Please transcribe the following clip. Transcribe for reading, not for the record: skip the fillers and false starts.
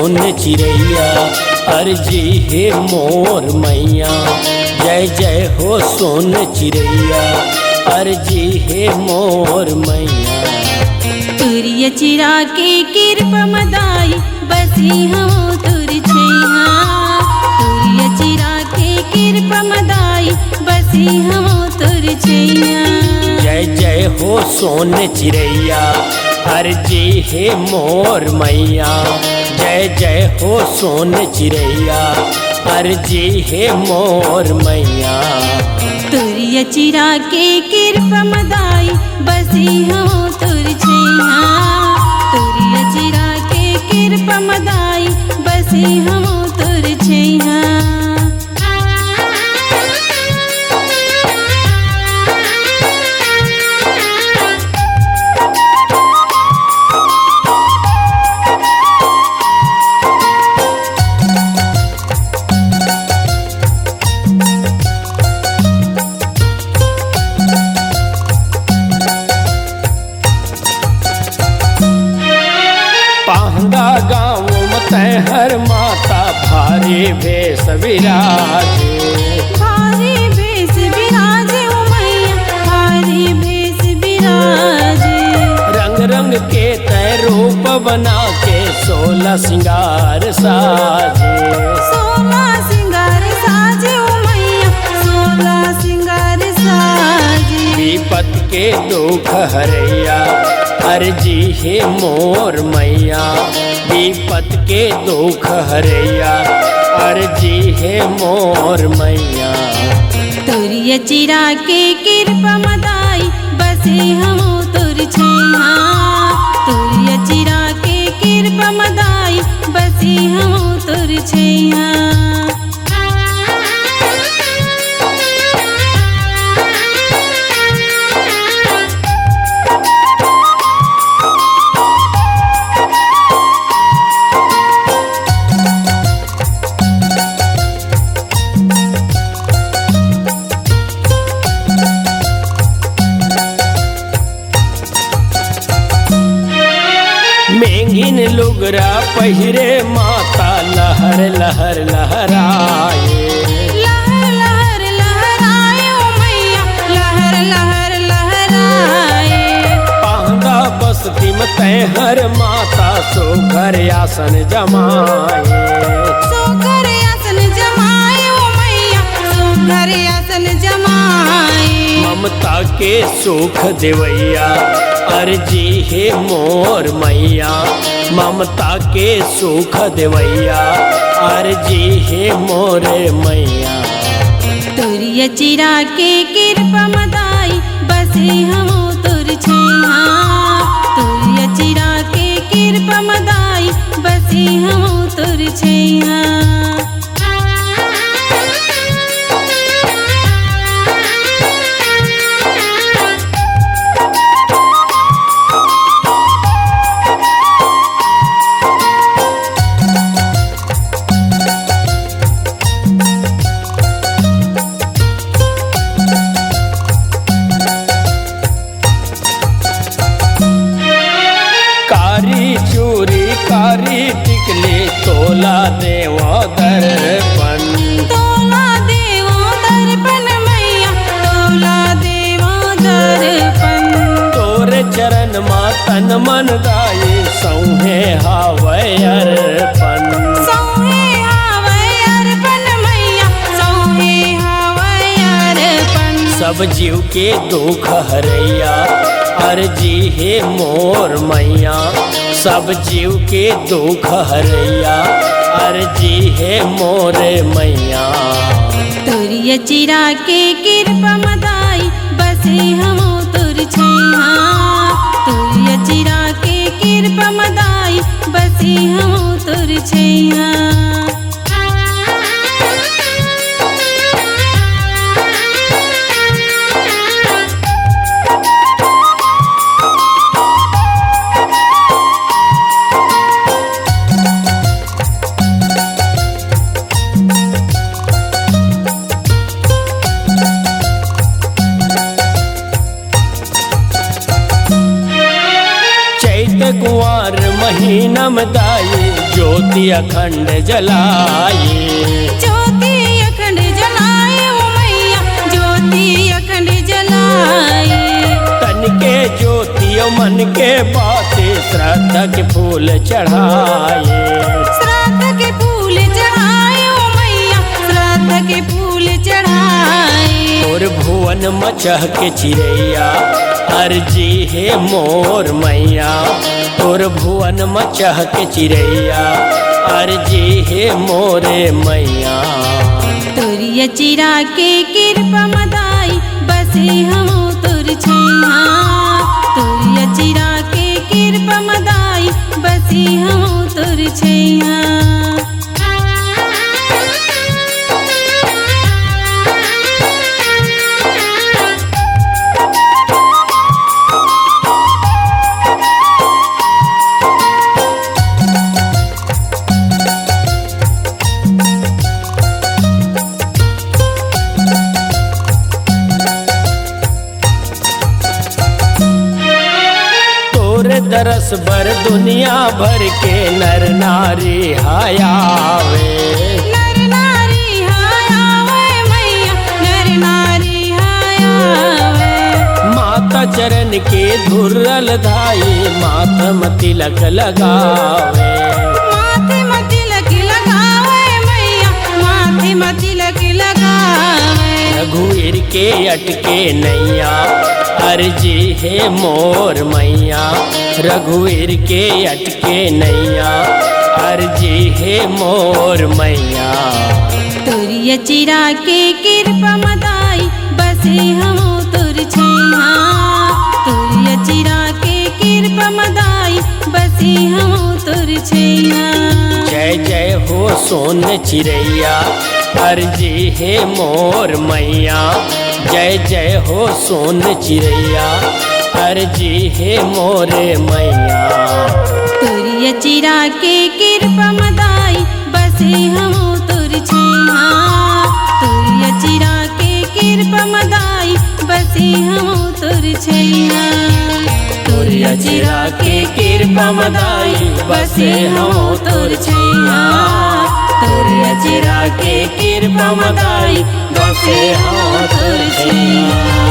सोन चिड़ैया, अर्जी हे मोर मैया। जय जय हो सोन चिड़ैया, अर्जी हे मोर मैया। तुरिय चिरा के कृपा मदाई बसी हम तुर छैया। तुरिय चिरा के कृपा मदाई बसी हम तुर छैया। जय जय हो सोन चिड़ैया, अर्जी हे मोर मैया। जय जय हो सोन चिड़ैया, अर्जी हे मोर मैया। तुरिय चिरा के कृपा मदाई बसी हम तुर छैया। तुरिय चिरा के कृपा मदाई बसी हम तुर छैया। पाहंगा गाँव मत हर माता भारी भेष विराजे। भारी भेष विराजे ओ मैया, भारी भेष विराजे। रंग रंग के तय रूप बना के 16 सिंगार साजे। 16 सिंगार साजे ओ मैया, 16 सिंगार साजे। विपत के दुख हरैया, अर्जी हे मोर मैया। विपत के दुख हरैया, अर्जी हे मोर मैया। तुरिय चिरा के कृपा मदाई बसे हम तुर छैया। तुरिय चिरा के कृपा मदाई बसे हम तुर छैया। मेंगिन लुगरा पहिरे माता लहर लहर लहराए। लहर लहर लहराए ओ मैया, लहर लहर लहराए। पाहंगा बस्ती में हर माता सुघर आसन जमाए। सुघर आसन जमाए ओ मैया, सुघर आसन जमाए। ममता के सुख देवैया, अर्जी हे मोर मैया। ममता के सुख देवैया, अर्जी हे मोरे मैया। तुरिय चिरा के कृपा मदाई बसे हम तुर छैया। तुरिय चिरा के कृपा मदाई बसे हम तुर छैया। कारी चूरी कारी टिकली तोला देवा दर्पण। तोला देवो दर्पण मैया, तोला देवो दर्पण। तोरे चरण मा तन मन गाये सौहे हावय अर्पण। सौहे हावय अर्पण मैया, सौहे हावय अर्पण। सब जीव के दुख हरैया, अर्जी हे मोर मैया। सब जीव के दुख हरैया, अर्जी हे मोरे मैया। तुरिय चिरा के कृपा मदाई बसे हम तुर छैया। तुरिय चिरा के कृपा मदाई बसे हम तुर छैया। कुंवर महीना में दाई ज्योत ज्योति अखंड जलाए। ज्योति अखंड जलाए ओ मैया, ज्योति अखंड जलाए। तन के ज्योति मन के बाते श्रद्धा के फूल चढ़ाए। श्राद्ध के फूल चढ़ाए ओ मैया, श्राद्ध के फूल चढ़ाए। और भुवन मचह के चिड़ैया अर्जी है मोर मैया। और भुवन मचह के चिड़ैया अर्जी है मोरे मैया। तोरिया चिरा के कृपा मदाई बसे हम तोर छैया। तोरिया चिरा के कृपा मदाई बसे हम तोर छैया। दरस बर दुनिया भर के नर नारी हायावे। नर नारी हायावे मैया, नर नारी हायावे। माता चरण के धुर्रल धाई माथम तिलक लगावे। माथे में तिलक लगावे मैया, माथे में तिलक लगावे। रघुवीर के अटके नैया अर्जी है मोर मैया। रघुवीर के अटके नैया अर्जी है मोर मैया। तोरिया चिरा के कृपा मदाई बसे हम तोर छैया। तोरिया चिरा के कृपा मदाई बसे हम तोर छैया। जय जय हो सोन चिड़ैया अर्जी है मोर मैया। जय जय हो सोन चिड़ैया अर्जी है मोरे मैया। तोरिया चिरा के कृपा मदाई बसे हम तोर छैया। तोरिया चिरा के कृपा मदाई बसे हम तोर छैया। तोरिया चिरा के कृपा मदाई बसे हम तोर छैया। तोरिया चिरा के कृपा मदाई बसे हम तोर छैया।